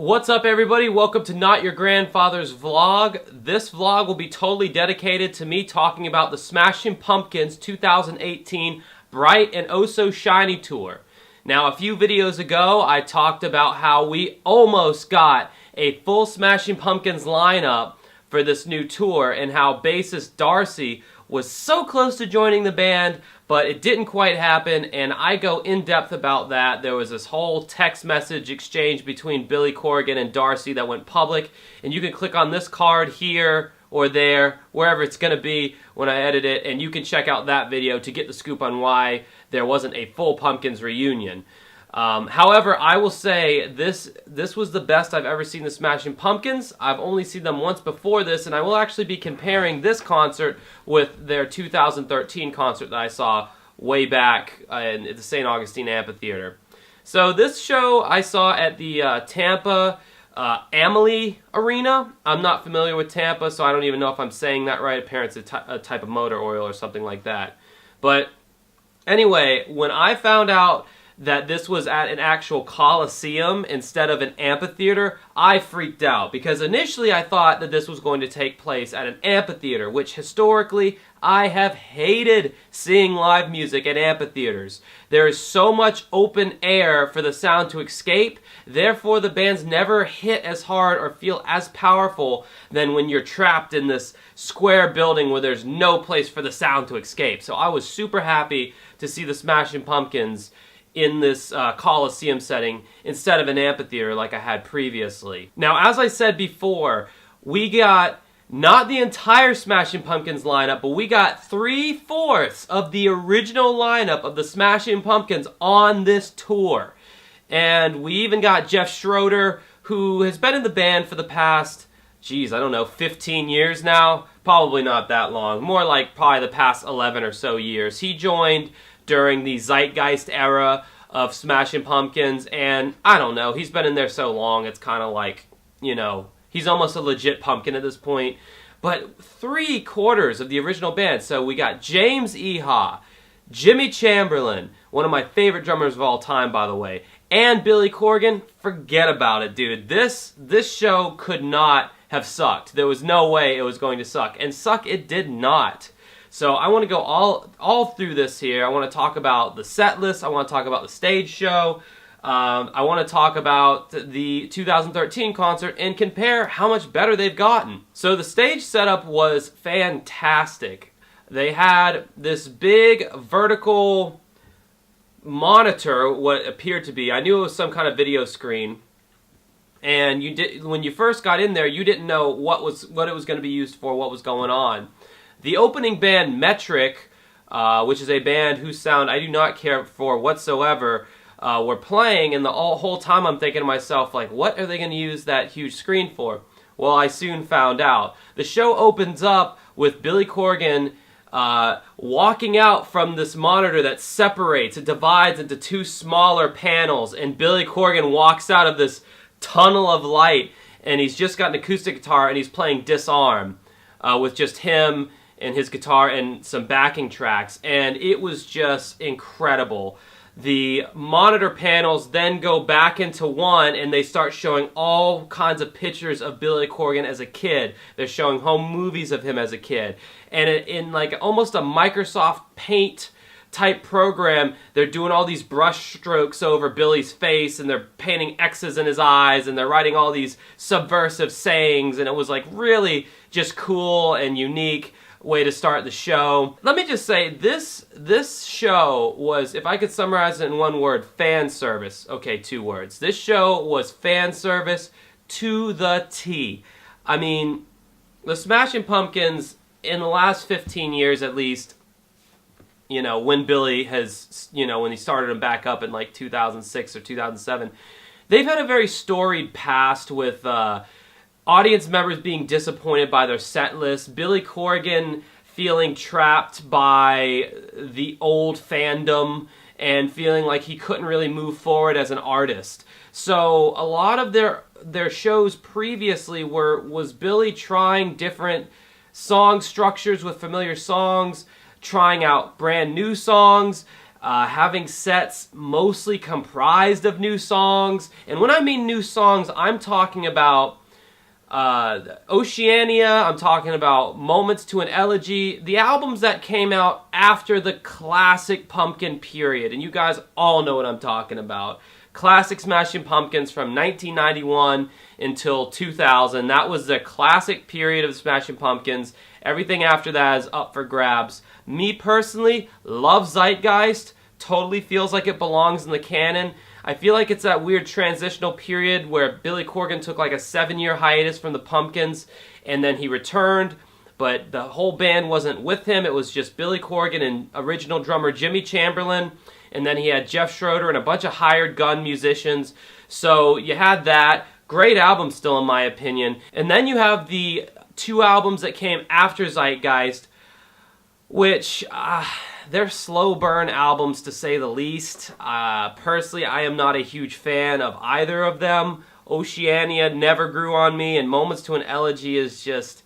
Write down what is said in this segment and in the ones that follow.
What's up, everybody? Welcome to Not Your Grandfather's Vlog. This vlog will be totally dedicated to me talking about the Smashing Pumpkins 2018 Bright and Oh So Shiny Tour. Now, a few videos ago, I talked about how we almost got a full Smashing Pumpkins lineup for this new tour and how bassist Darcy was so close to joining the band, but it didn't quite happen, and I go in depth about that. There was this whole text message exchange between Billy Corgan and Darcy that went public, and you can click on this card here or there, wherever it's going to be when I edit it, and you can check out that video to get the scoop on why there wasn't a full Pumpkins reunion. However, I will say this was the best I've ever seen the Smashing Pumpkins. I've only seen them once before this, and I will actually be comparing this concert with their 2013 concert that I saw way back in the St. Augustine Amphitheater. So this show I saw at the Tampa Amalie Arena. I'm not familiar with Tampa, so I don't even know if I'm saying that right. Apparently it's a type of motor oil or something like that. But anyway, when I found out that this was at an actual coliseum instead of an amphitheater, I freaked out because initially I thought that this was going to take place at an amphitheater, which historically I have hated seeing live music at amphitheaters. There is so much open air for the sound to escape, therefore the bands never hit as hard or feel as powerful than when you're trapped in this square building where there's no place for the sound to escape. So I was super happy to see the Smashing Pumpkins in this coliseum setting instead of an amphitheater like I had previously. Now, as I said before, we got not the entire Smashing Pumpkins lineup, but we got 3/4 of the original lineup of the Smashing Pumpkins on this tour. And we even got Jeff Schroeder, who has been in the band for the past, I don't know, 15 years now? Probably not that long. More like probably the past 11 or so years. He joined during the Zeitgeist era of Smashing Pumpkins, and I don't know, he's been in there so long, it's kind of like, you know, he's almost a legit Pumpkin at this point. But 3/4 of the original band, so we got James Iha, Jimmy Chamberlain, one of my favorite drummers of all time, by the way, and Billy Corgan. Forget about it, dude. This show could not have sucked. There was no way it was going to suck, and suck it did not. So I want to go all through this here. I want to talk about the set list. I want to talk about the stage show. I want to talk about the 2013 concert and compare how much better they've gotten. So the stage setup was fantastic. They had this big vertical monitor, what appeared to be. I knew it was some kind of video screen. And when you first got in there, you didn't know what it was going to be used for, what was going on. The opening band, Metric, which is a band whose sound I do not care for whatsoever, were playing, and the whole time I'm thinking to myself, like, what are they going to use that huge screen for? Well, I soon found out. The show opens up with Billy Corgan walking out from this monitor that separates, it divides into two smaller panels, and Billy Corgan walks out of this tunnel of light, and he's just got an acoustic guitar, and he's playing Disarm with just him and his guitar and some backing tracks, and it was just incredible. The monitor panels then go back into one, and they start showing all kinds of pictures of Billy Corgan as a kid. They're showing home movies of him as a kid, and in like almost a Microsoft Paint type program, they're doing all these brush strokes over Billy's face, and they're painting X's in his eyes, and they're writing all these subversive sayings, and it was like really just cool and unique way to start the show. Let me just say, this show was, if I could summarize it in one word, fan service. Okay, 2 words. This show was fan service to the T. I mean, the Smashing Pumpkins, in the last 15 years at least, you know, when Billy has, you know, when he started them back up in like 2006 or 2007, they've had a very storied past with audience members being disappointed by their set list, Billy Corgan feeling trapped by the old fandom and feeling like he couldn't really move forward as an artist. So a lot of their shows previously was Billy trying different song structures with familiar songs, trying out brand new songs, having sets mostly comprised of new songs. And when I mean new songs, I'm talking about Oceania, I'm talking about Moments to an Elegy, the albums that came out after the classic Pumpkin period. And you guys all know what I'm talking about. Classic Smashing Pumpkins from 1991 until 2000. That was the classic period of Smashing Pumpkins. Everything after that is up for grabs. Me personally, love Zeitgeist. Totally feels like it belongs in the canon. I feel like it's that weird transitional period where Billy Corgan took like a 7-year hiatus from the Pumpkins, and then he returned, but the whole band wasn't with him. It was just Billy Corgan and original drummer Jimmy Chamberlain, and then he had Jeff Schroeder and a bunch of hired gun musicians. So you had that. Great album still, in my opinion. And then you have the 2 albums that came after Zeitgeist, which they're slow burn albums, to say the least. Personally, I am not a huge fan of either of them. Oceania never grew on me, and Moments to an Elegy is just,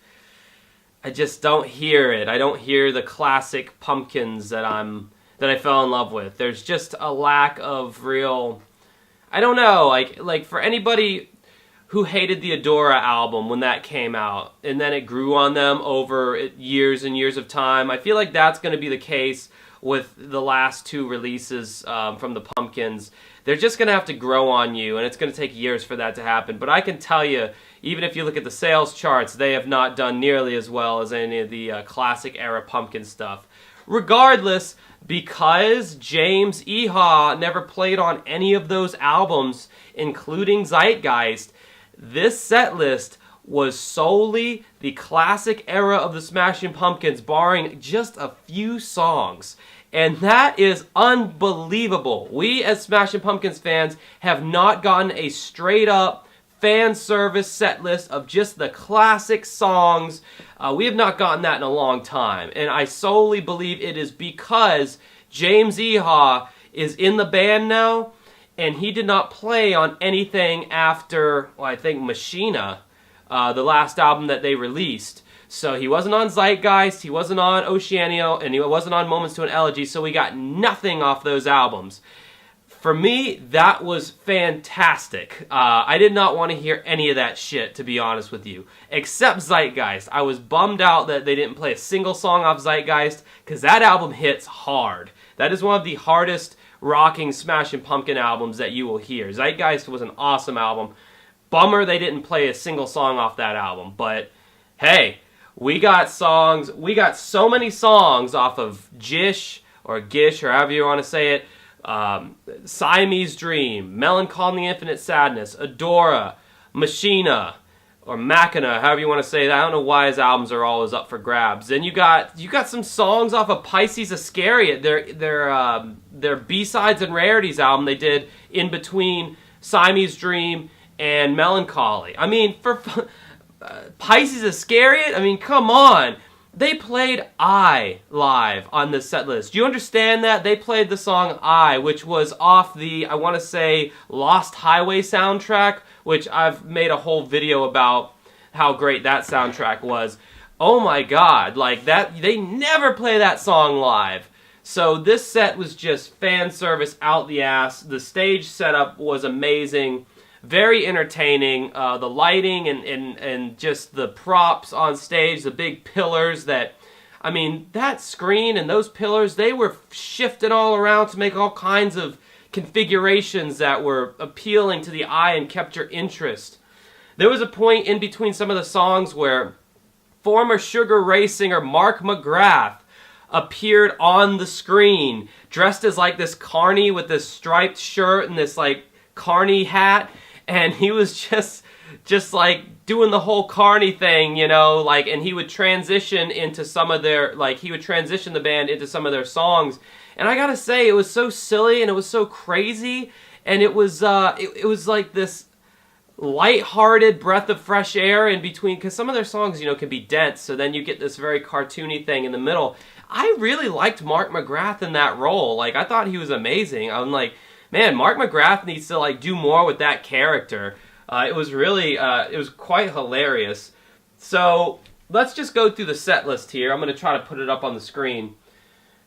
I just don't hear it. I don't hear the classic Pumpkins that I fell in love with. There's just a lack of real, I don't know, like for anybody who hated the Adora album when that came out, and then it grew on them over years and years of time. I feel like that's going to be the case with the last 2 releases from the Pumpkins. They're just going to have to grow on you, and it's going to take years for that to happen. But I can tell you, even if you look at the sales charts, they have not done nearly as well as any of the classic era Pumpkin stuff. Regardless, because James Iha never played on any of those albums, including Zeitgeist, this set list was solely the classic era of the Smashing Pumpkins, barring just a few songs. And that is unbelievable. We as Smashing Pumpkins fans have not gotten a straight up fan service set list of just the classic songs. We have not gotten that in a long time. And I solely believe it is because James Iha is in the band now, and he did not play on anything after, well, I think Machina, the last album that they released. So he wasn't on Zeitgeist, he wasn't on Oceania, and he wasn't on Moments to an Elegy, so we got nothing off those albums. For me, that was fantastic. I did not want to hear any of that shit, to be honest with you, except Zeitgeist. I was bummed out that they didn't play a single song off Zeitgeist, because that album hits hard. That is one of the hardest rocking Smashing Pumpkin albums that you will hear. Zeitgeist was an awesome album. Bummer they didn't play a single song off that album, but hey, we got songs, we got so many songs off of Gish, or Gish, or however you want to say it, Siamese Dream, Melancholy Infinite Sadness, Adora, Machina, or Machina, however you want to say that. I don't know why his albums are always up for grabs. Then you got some songs off of Pisces Iscariot, their B-Sides and Rarities album they did in between Siamese Dream and Melancholy. I mean, for Pisces Iscariot, I mean, come on. They played I live on this set list. Do you understand that? They played the song I, which was off the, I want to say, Lost Highway soundtrack, which I've made a whole video about how great that soundtrack was. Oh my god, like that, they never play that song live. So this set was just fan service out the ass. The stage setup was amazing. Very entertaining. The lighting and just the props on stage, the big pillars that, I mean, that screen and those pillars, they were shifted all around to make all kinds of configurations that were appealing to the eye and kept your interest. There was a point in between some of the songs where former Sugar Ray singer Mark McGrath appeared on the screen, dressed as like this carny with this striped shirt and this like carny hat. And he was just like doing the whole carny thing, you know, like, and he would transition into some of their, like, he would transition the band into some of their songs. And I gotta say, it was so silly and it was so crazy, and it was like this light-hearted breath of fresh air in between, because some of their songs, you know, can be dense, so then you get this very cartoony thing in the middle. I really liked Mark McGrath in that role. Like, I thought he was amazing. I'm like, man, Mark McGrath needs to like do more with that character. It was really, it was quite hilarious. So let's just go through the set list here. I'm going to try to put it up on the screen.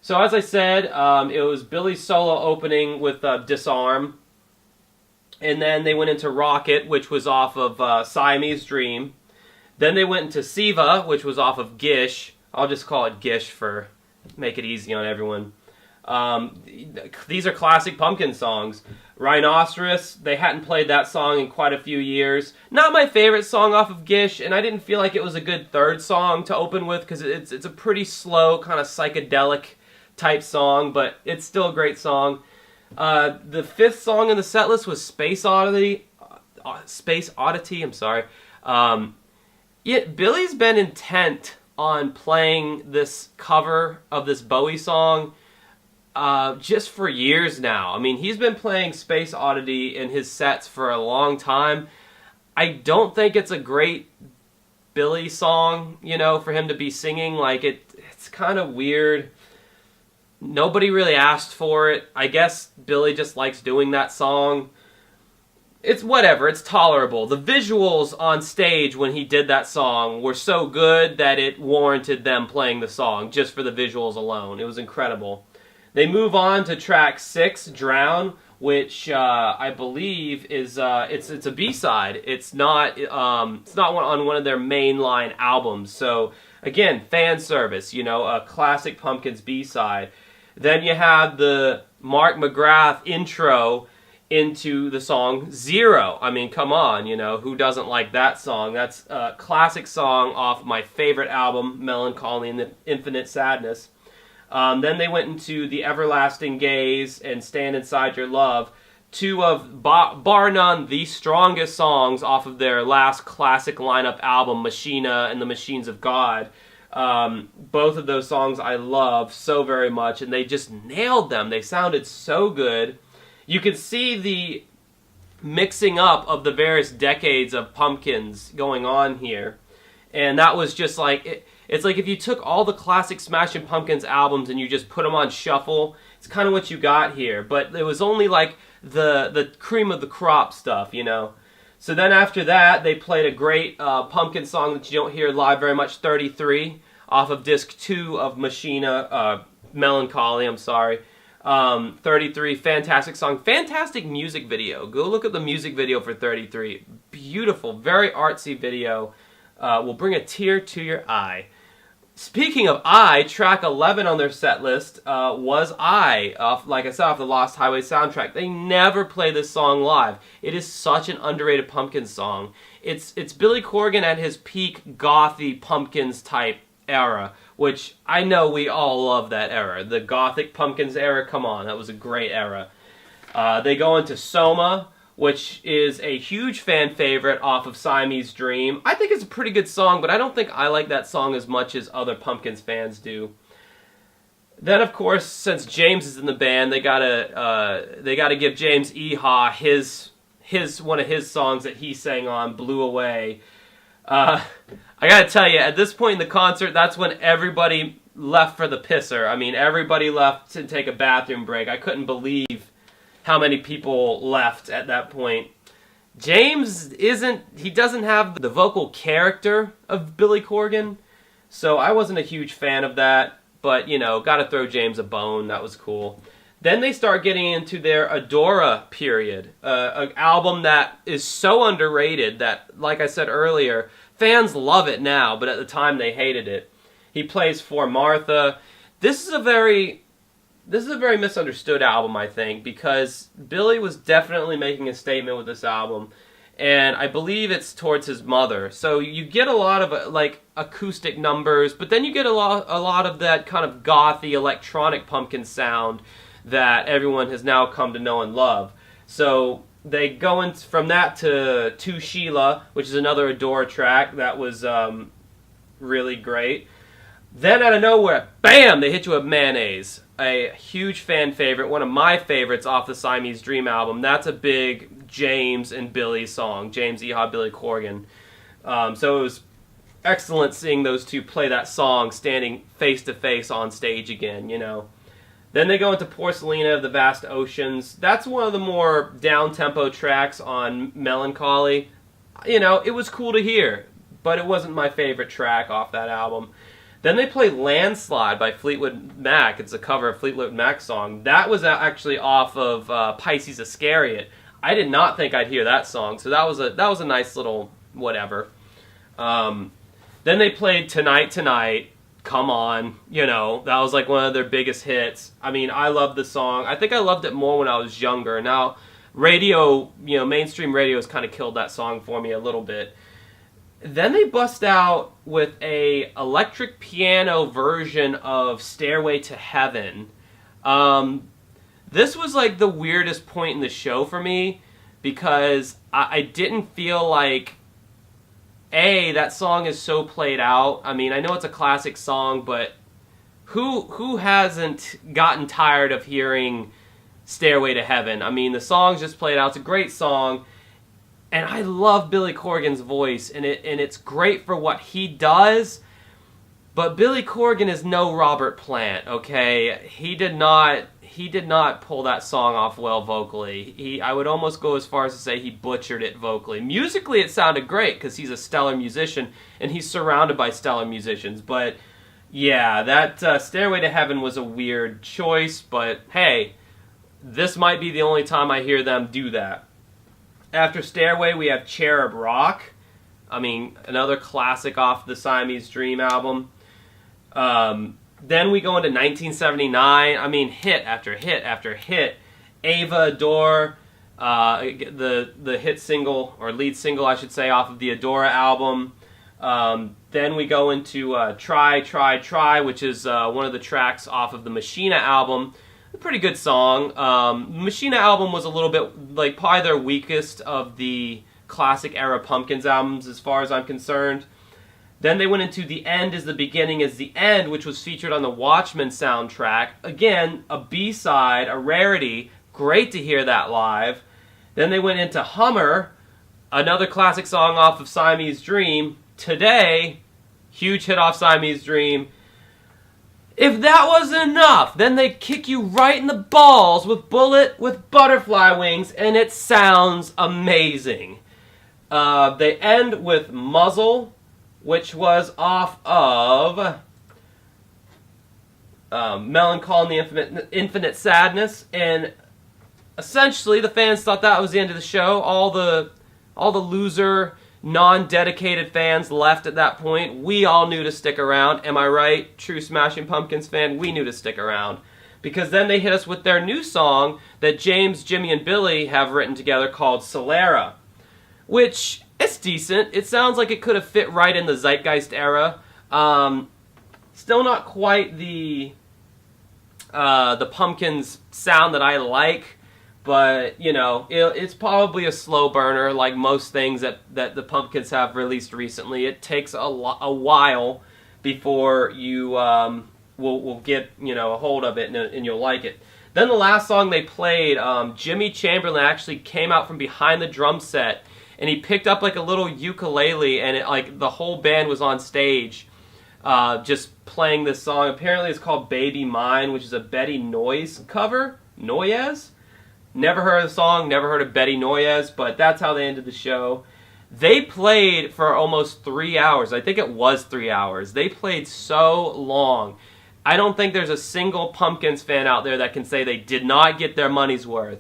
So as I said, it was Billy's solo opening with Disarm. And then they went into Rocket, which was off of Siamese Dream. Then they went into Siva, which was off of Gish. I'll just call it Gish for make it easy on everyone. These are classic Pumpkin songs. Rhinoceros, they hadn't played that song in quite a few years. Not my favorite song off of Gish, and I didn't feel like it was a good third song to open with because it's a pretty slow, kind of psychedelic type song, but it's still a great song. The fifth song in the set list was Space Oddity. I'm sorry. Billy's been intent on playing this cover of this Bowie song just for years now. I mean, he's been playing Space Oddity in his sets for a long time. I don't think it's a great Billy song, you know, for him to be singing. Like, it's kind of weird. Nobody really asked for it. I guess Billy just likes doing that song. It's whatever, it's tolerable. The visuals on stage when he did that song were so good that it warranted them playing the song just for the visuals alone. It was incredible. They move on to track 6, Drown, which I believe is it's a B-side. It's not on one of their mainline albums. So again, fan service, you know, a classic Pumpkins B-side. Then you have the Mark McGrath intro into the song Zero. I mean, come on, you know, who doesn't like that song? That's a classic song off my favorite album, Melancholy and the Infinite Sadness. Then they went into The Everlasting Gaze and Stand Inside Your Love, two of, bar none, the strongest songs off of their last classic lineup album, Machina and the Machines of God. Both of those songs I love so very much, and they just nailed them. They sounded so good. You could see the mixing up of the various decades of Pumpkins going on here, and that was just like, it's like if you took all the classic Smashing Pumpkins albums and you just put them on shuffle, it's kind of what you got here, but it was only like the cream of the crop stuff, you know. So then after that, they played a great Pumpkin song that you don't hear live very much, 33, off of disc 2 of Machina, Melancholy, I'm sorry. 33, fantastic song, fantastic music video. Go look at the music video for 33. Beautiful, very artsy video. Will bring a tear to your eye. Speaking of I, track 11 on their set list was I, like I said, off the Lost Highway soundtrack. They never play this song live. It is such an underrated Pumpkins song. It's Billy Corgan at his peak gothy Pumpkins type era, which I know we all love that era. The gothic Pumpkins era, come on, that was a great era. They go into Soma, which is a huge fan favorite off of Siamese Dream. I think it's a pretty good song, but I don't think I like that song as much as other Pumpkins fans do. Then, of course, since James is in the band, they gotta give James Iha his one of his songs that he sang on, Blew Away. I gotta tell you, at this point in the concert, that's when everybody left for the pisser. I mean, everybody left to take a bathroom break. I couldn't believe how many people left at that point. James doesn't have the vocal character of Billy Corgan, so I wasn't a huge fan of that, but, you know, gotta throw James a bone, that was cool. Then they start getting into their Adora period, an album that is so underrated that, like I said earlier, fans love it now, but at the time they hated it. He plays For Martha. This is a very misunderstood album, I think, because Billy was definitely making a statement with this album, and I believe it's towards his mother. So you get a lot of like acoustic numbers, but then you get a lot of that kind of gothy electronic Pumpkin sound that everyone has now come to know and love. So they go in from that to Sheila, which is another Adora track that was really great. Then out of nowhere, bam, they hit you with Mayonnaise. A huge fan favorite, one of my favorites off the Siamese Dream album. That's a big James and Billy song, James Iha, Billy Corgan. So it was excellent seeing those two play that song standing face to face on stage again, you know. Then they go into Porcelina of the Vast Oceans. That's one of the more down-tempo tracks on Melancholy. You know, it was cool to hear, but it wasn't my favorite track off that album. Then they play Landslide by Fleetwood Mac. It's a cover of Fleetwood Mac's song. That was actually off of Pisces Iscariot. I did not think I'd hear that song, so that was a nice little whatever. Then they played Tonight Tonight. Come on, that was like one of their biggest hits. I mean, I loved the song. I think I loved it more when I was younger. Now, radio, mainstream radio has kind of killed that song for me a little bit. Then they bust out with a electric piano version of Stairway to Heaven. This was like the weirdest point in the show for me because I didn't feel like, that song is so played out. I mean, I know it's a classic song, but who hasn't gotten tired of hearing Stairway to Heaven? I mean, the song's just played out. It's a great song. And I love Billy Corgan's voice, and it's great for what he does. But Billy Corgan is no Robert Plant, okay? He did not pull that song off well vocally. I would almost go as far as to say he butchered it vocally. Musically, it sounded great because he's a stellar musician, and he's surrounded by stellar musicians. But yeah, that Stairway to Heaven was a weird choice. But hey, this might be the only time I hear them do that. After Stairway, we have Cherub Rock. I mean, another classic off the Siamese Dream album. Then we go into 1979. I mean, hit after hit after hit. Ava Adore, the hit single, or lead single, I should say, off of the Adora album. Then we go into Try, Try, Try, which is one of the tracks off of the Machina album. A pretty good song. Machina album was a little bit, like, probably their weakest of the classic era Pumpkins albums as far as I'm concerned. Then they went into The End is the Beginning is the End, which was featured on the Watchmen soundtrack. Again, a B-side, a rarity. Great to hear that live. Then they went into Hummer, another classic song off of Siamese Dream. Today, huge hit off Siamese Dream. If that wasn't enough, then they kick you right in the balls with Bullet with Butterfly Wings, and it sounds amazing. They end with Muzzle, which was off of Melancholy and the Infinite Sadness, and essentially the fans thought that was the end of the show. All the loser, non-dedicated fans left at that point. We all knew to stick around. Am I right? True Smashing Pumpkins fan, we knew to stick around. Because then they hit us with their new song that James, Jimmy, and Billy have written together called Solera. Which, it's decent. It sounds like it could have fit right in the Zeitgeist era. Still not quite the Pumpkins sound that I like. But, it's probably a slow burner, like most things that the Pumpkins have released recently. It takes a while before you will get, a hold of it and you'll like it. Then the last song they played, Jimmy Chamberlain actually came out from behind the drum set, and he picked up like a little ukulele, and the whole band was on stage just playing this song. Apparently it's called Baby Mine, which is a Betty Noyes cover. Noyes? Never heard of the song, never heard of Betty Noyes, but that's how they ended the show. They played for almost 3 hours. I think it was 3 hours. They played so long. I don't think there's a single Pumpkins fan out there that can say they did not get their money's worth.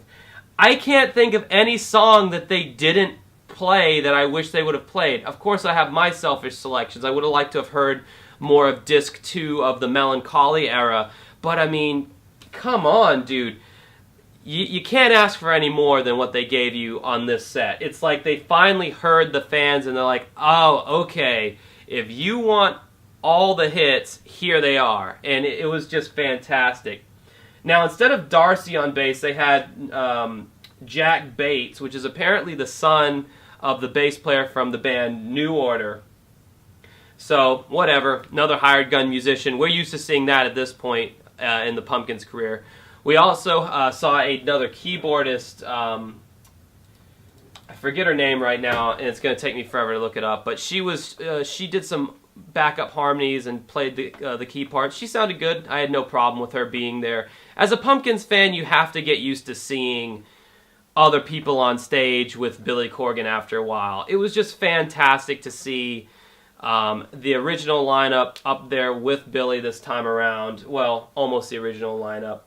I can't think of any song that they didn't play that I wish they would have played. Of course, I have my selfish selections. I would have liked to have heard more of Disc 2 of the Melancholy era, but I mean, come on, dude. You can't ask for any more than what they gave you on this set. It's like they finally heard the fans and they're like, oh, okay, if you want all the hits, here they are. And it was just fantastic. Now, instead of Darcy on bass, they had Jack Bates, which is apparently the son of the bass player from the band New Order. So, whatever, another hired gun musician. We're used to seeing that at this point in the Pumpkins' career. We also saw another keyboardist, I forget her name right now, and it's going to take me forever to look it up, but she did some backup harmonies and played the key parts. She sounded good. I had no problem with her being there. As a Pumpkins fan, you have to get used to seeing other people on stage with Billy Corgan after a while. It was just fantastic to see The original lineup up there with Billy this time around. Well, almost the original lineup.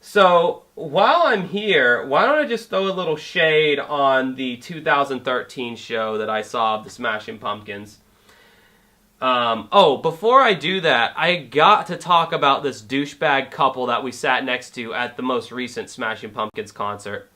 So, while I'm here, why don't I just throw a little shade on the 2013 show that I saw of the Smashing Pumpkins. Before I do that, I got to talk about this douchebag couple that we sat next to at the most recent Smashing Pumpkins concert.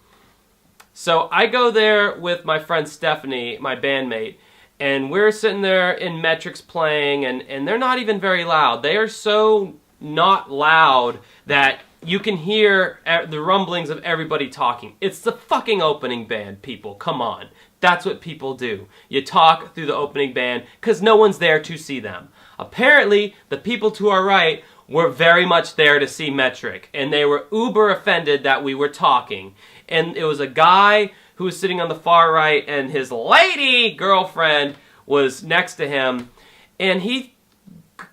So, I go there with my friend Stephanie, my bandmate, and we're sitting there in Metrics playing, and they're not even very loud. They are so not loud that you can hear the rumblings of everybody talking. It's the fucking opening band, people. Come on. That's what people do. You talk through the opening band because no one's there to see them. Apparently, the people to our right were very much there to see Metric, and they were uber offended that we were talking. And it was a guy who was sitting on the far right, and his lady girlfriend was next to him, and he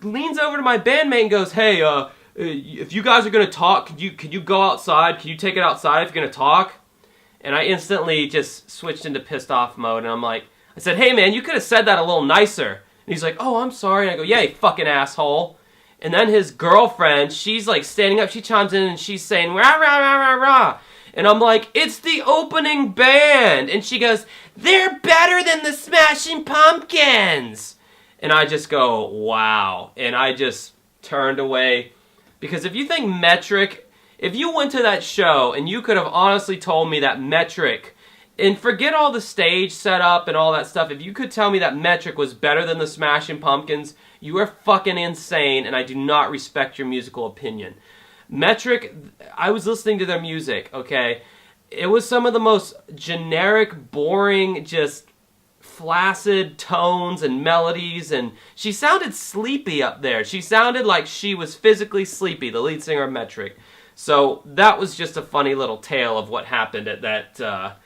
leans over to my bandmate and goes, "Hey, if you guys are gonna talk, could you go outside? Can you take it outside if you're gonna talk?" And I instantly just switched into pissed off mode, and I said, "Hey man, you could have said that a little nicer." And he's like, "Oh, I'm sorry." And I go, "Yeah, you fucking asshole." And then his girlfriend, she's like standing up, she chimes in and she's saying, "Rah, rah, rah, rah, rah." And I'm like, "It's the opening band." And she goes, "They're better than the Smashing Pumpkins." And I just go, wow. And I just turned away. Because if you think Metric, if you went to that show and you could have honestly told me that Metric, and forget all the stage setup and all that stuff, if you could tell me that Metric was better than the Smashing Pumpkins, you are fucking insane, and I do not respect your musical opinion. Metric, I was listening to their music, okay? It was some of the most generic, boring, just flaccid tones and melodies, and she sounded sleepy up there. She sounded like she was physically sleepy, the lead singer of Metric. So that was just a funny little tale of what happened at that,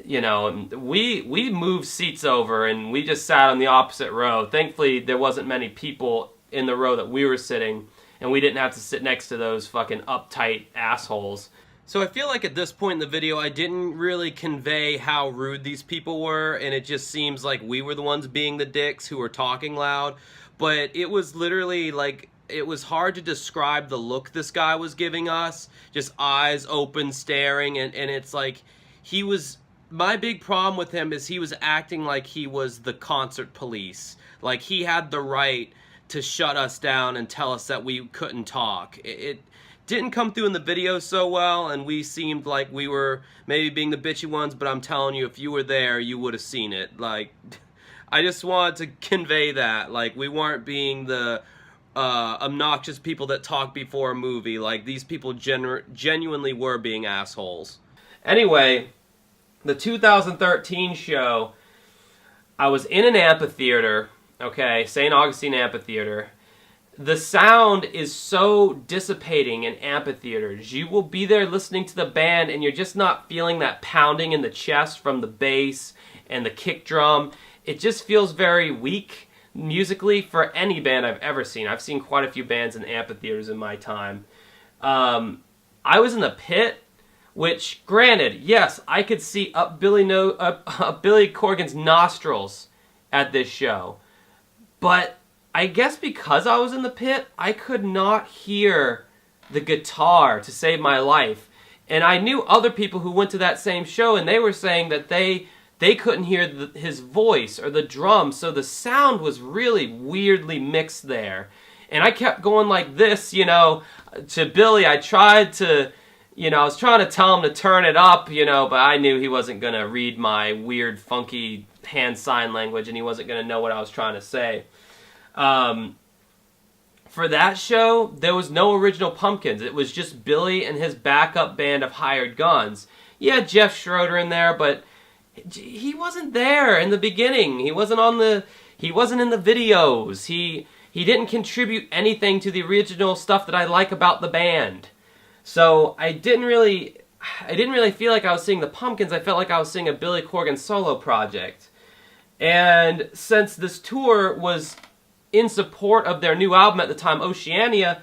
we moved seats over and we just sat on the opposite row. Thankfully, there wasn't many people in the row that we were sitting, and we didn't have to sit next to those fucking uptight assholes. So I feel like at this point in the video, I didn't really convey how rude these people were, and it just seems like we were the ones being the dicks who were talking loud. But it was literally like, it was hard to describe the look this guy was giving us. Just eyes open, staring, and it's like, my big problem with him is he was acting like he was the concert police. Like he had the right to shut us down and tell us that we couldn't talk. It didn't come through in the video so well, and we seemed like we were maybe being the bitchy ones, but I'm telling you, if you were there, you would have seen it. Like, I just wanted to convey that. Like, we weren't being the obnoxious people that talk before a movie. Like, these people genuinely were being assholes. Anyway, the 2013 show, I was in an amphitheater, okay, St. Augustine Amphitheater. The sound is so dissipating in amphitheaters. You will be there listening to the band and you're just not feeling that pounding in the chest from the bass and the kick drum. It just feels very weak musically for any band I've ever seen. I've seen quite a few bands in amphitheaters in my time. I was in the pit, which, granted, yes, I could see up Billy Corgan's nostrils at this show. But I guess because I was in the pit, I could not hear the guitar to save my life. And I knew other people who went to that same show, and they were saying that they couldn't hear his voice or the drums, so the sound was really weirdly mixed there. And I kept going like this, to Billy. I tried to, I was trying to tell him to turn it up, but I knew he wasn't going to read my weird, funky hand sign language, and he wasn't going to know what I was trying to say. For that show, there was no original Pumpkins. It was just Billy and his backup band of hired guns. Yeah, Jeff Schroeder in there, but he wasn't there in the beginning. He wasn't in the videos. He didn't contribute anything to the original stuff that I like about the band. So I didn't really feel like I was seeing the Pumpkins. I felt like I was seeing a Billy Corgan solo project. And since this tour was in support of their new album at the time, Oceania,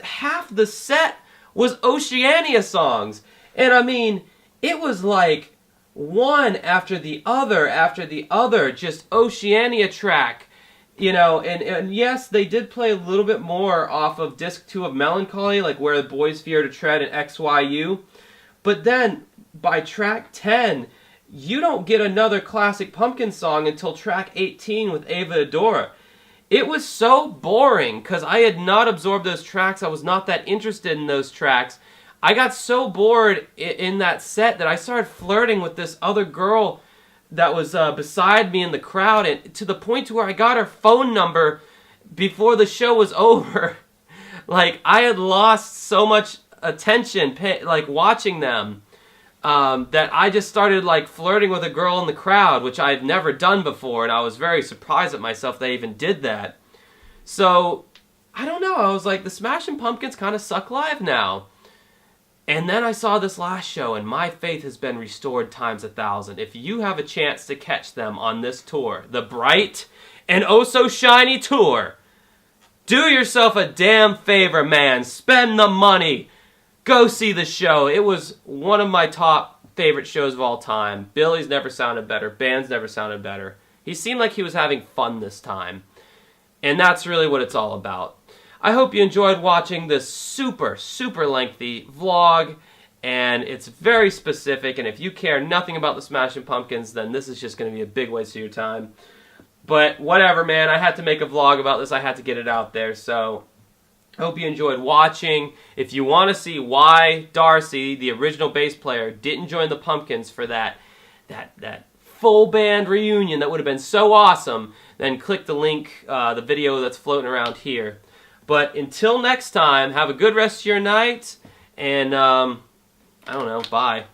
half the set was Oceania songs. And I mean, it was like one after the other, just Oceania track. You know, and yes, they did play a little bit more off of disc 2 of Melancholy, like Where the Boys Fear to Tread and XYU. But then, by track 10, you don't get another classic Pumpkin song until track 18 with Ava Adora. It was so boring, because I had not absorbed those tracks. I was not that interested in those tracks. I got so bored in that set that I started flirting with this other girl that was beside me in the crowd, and to the point to where I got her phone number before the show was over. Like, I had lost so much attention, like, watching them, that I just started, like, flirting with a girl in the crowd, which I had never done before, and I was very surprised at myself that I even did that. So, I don't know, I was like, the Smashing Pumpkins kind of suck live now. And then I saw this last show, and my faith has been restored times 1,000. If you have a chance to catch them on this tour, the Bright and Oh So Shiny Tour, do yourself a damn favor, man. Spend the money. Go see the show. It was one of my top favorite shows of all time. Billy's never sounded better. Band's never sounded better. He seemed like he was having fun this time. And that's really what it's all about. I hope you enjoyed watching this super, super lengthy vlog, and it's very specific, and if you care nothing about the Smashing Pumpkins, then this is just going to be a big waste of your time. But whatever, man, I had to make a vlog about this, I had to get it out there, so I hope you enjoyed watching. If you want to see why Darcy, the original bass player, didn't join the Pumpkins for that full band reunion that would have been so awesome, then click the link, the video that's floating around here. But until next time, have a good rest of your night, and, I don't know, bye.